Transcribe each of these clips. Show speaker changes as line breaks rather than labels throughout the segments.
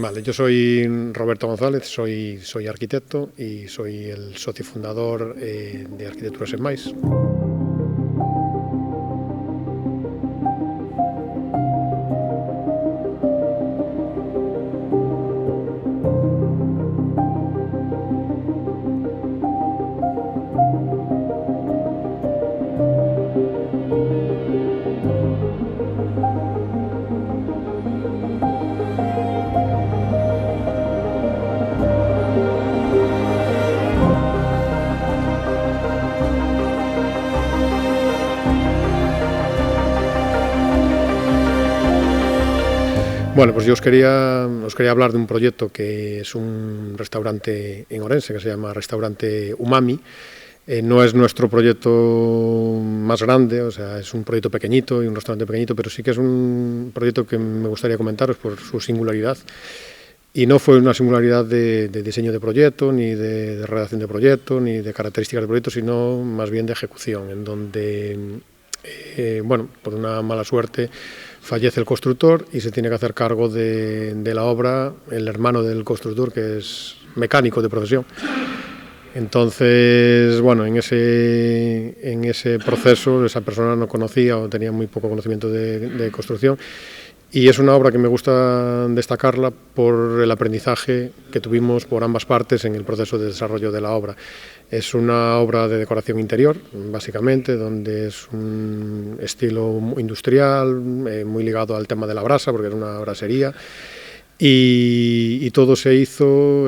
Vale, yo soy Roberto González, soy arquitecto y soy el socio fundador de Arquitecturas en Mais. Bueno, pues yo os quería hablar de un proyecto que es un restaurante en Orense, que se llama Restaurante Umami. No es nuestro proyecto más grande, o sea, es un proyecto pequeñito y un restaurante pequeñito, pero sí que es un proyecto que me gustaría comentaros por su singularidad. Y no fue una singularidad de diseño de proyecto, ni de redacción de proyecto, ni de características de proyecto, sino más bien de ejecución, en donde, bueno, por una mala suerte, fallece el constructor y se tiene que hacer cargo de la obra el hermano del constructor, que es mecánico de profesión. Entonces, bueno, en ese proceso esa persona no conocía o tenía muy poco conocimiento de construcción, y es una obra que me gusta destacarla por el aprendizaje que tuvimos por ambas partes en el proceso de desarrollo de la obra. Es una obra de decoración interior, básicamente, donde es un estilo industrial, muy ligado al tema de la brasa, porque era una brasería, y todo se hizo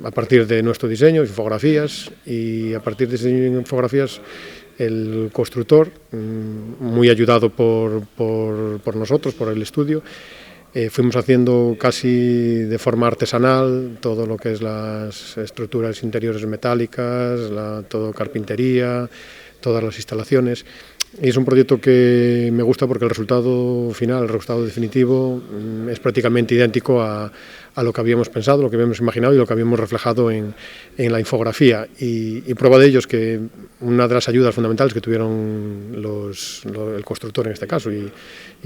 a partir de nuestro diseño, infografías, y a partir de diseño y infografías el constructor, muy ayudado por nosotros, por el estudio, fuimos haciendo casi de forma artesanal todo lo que es las estructuras interiores metálicas, todo carpintería, todas las instalaciones. Y es un proyecto que me gusta porque el resultado final, el resultado definitivo, es prácticamente idéntico a lo que habíamos pensado, lo que habíamos imaginado y lo que habíamos reflejado en la infografía. Y prueba de ello es que una de las ayudas fundamentales que tuvieron el constructor en este caso y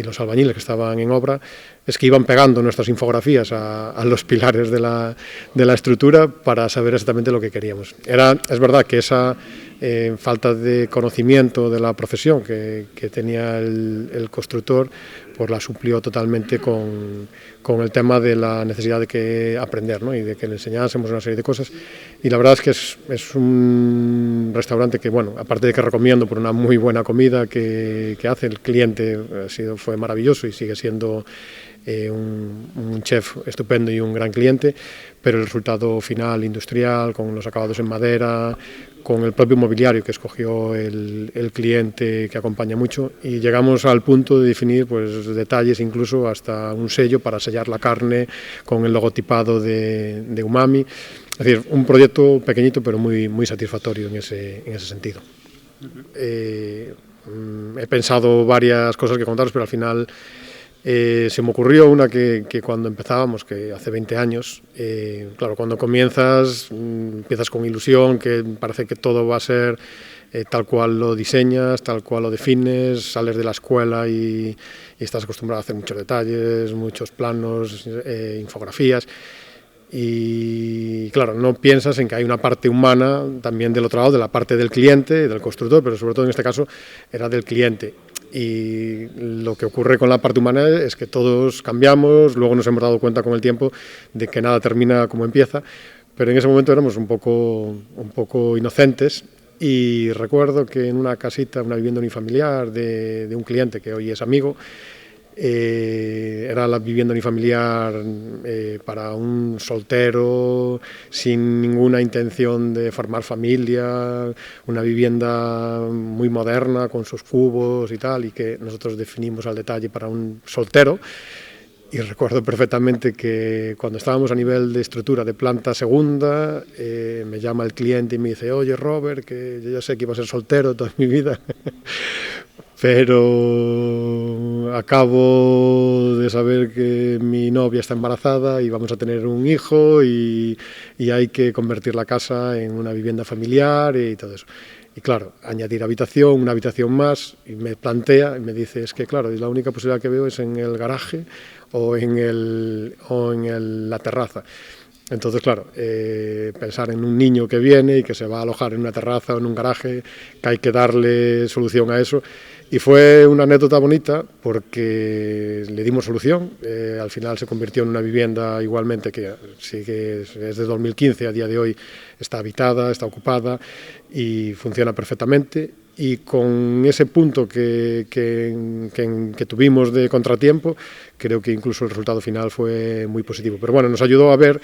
los albañiles que estaban en obra es que iban pegando nuestras infografías a los pilares de la estructura para saber exactamente lo que queríamos. Es verdad que esa falta de conocimiento de la profesión que tenía el constructor, pues la suplió totalmente con el tema de la necesidad de que aprender, ¿no? Y de que le enseñásemos una serie de cosas. Y la verdad es que es un restaurante que, bueno, aparte de que recomiendo por una muy buena comida que hace, el cliente fue maravilloso y sigue siendo un chef estupendo y un gran cliente, pero el resultado final industrial, con los acabados en madera, con el propio mobiliario que escogió el cliente, que acompaña mucho, y llegamos al punto de definir pues detalles, incluso hasta un sello para sellar la carne con el logotipado de Umami. Es decir, un proyecto pequeñito pero muy, muy satisfactorio en ese sentido. He pensado varias cosas que contaros, pero al final se me ocurrió una que cuando empezábamos, que hace 20 años, claro, cuando comienzas, empiezas con ilusión, que parece que todo va a ser tal cual lo diseñas, tal cual lo defines, sales de la escuela y estás acostumbrado a hacer muchos detalles, muchos planos, infografías. Y claro, no piensas en que hay una parte humana también del otro lado, de la parte del cliente, del constructor, pero sobre todo en este caso era del cliente. Y lo que ocurre con la parte humana es que todos cambiamos, luego nos hemos dado cuenta con el tiempo de que nada termina como empieza, pero en ese momento éramos un poco inocentes. Y recuerdo que en una casita, una vivienda unifamiliar de un cliente que hoy es amigo, era la vivienda unifamiliar para un soltero sin ninguna intención de formar familia, una vivienda muy moderna con sus cubos y tal, y que nosotros definimos al detalle para un soltero. Y recuerdo perfectamente que cuando estábamos a nivel de estructura de planta segunda, me llama el cliente y me dice: oye, Robert, que yo ya sé que iba a ser soltero toda mi vida, pero acabo de saber que mi novia está embarazada y vamos a tener un hijo y hay que convertir la casa en una vivienda familiar y todo eso. Y claro, añadir habitación, una habitación más, y me plantea, y me dice, es que claro, la única posibilidad que veo es en el garaje o en la terraza. Entonces, claro, pensar en un niño que viene y que se va a alojar en una terraza o en un garaje, que hay que darle solución a eso. Y fue una anécdota bonita porque le dimos solución. Al final se convirtió en una vivienda igualmente que sigue, es de 2015, a día de hoy está habitada, está ocupada y funciona perfectamente. Y con ese punto que tuvimos de contratiempo, creo que incluso el resultado final fue muy positivo. Pero bueno, nos ayudó a ver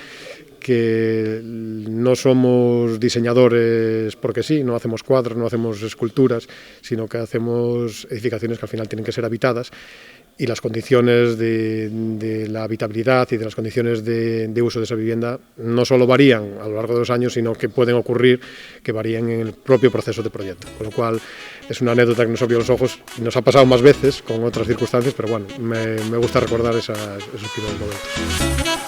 que no somos diseñadores porque sí, no hacemos cuadros, no hacemos esculturas, sino que hacemos edificaciones que al final tienen que ser habitadas, y las condiciones de la habitabilidad y de las condiciones de uso de esa vivienda no solo varían a lo largo de los años, sino que pueden ocurrir que varíen en el propio proceso de proyecto. Con lo cual es una anécdota que nos abrió los ojos y nos ha pasado más veces con otras circunstancias, pero bueno, me gusta recordar esos primeros momentos.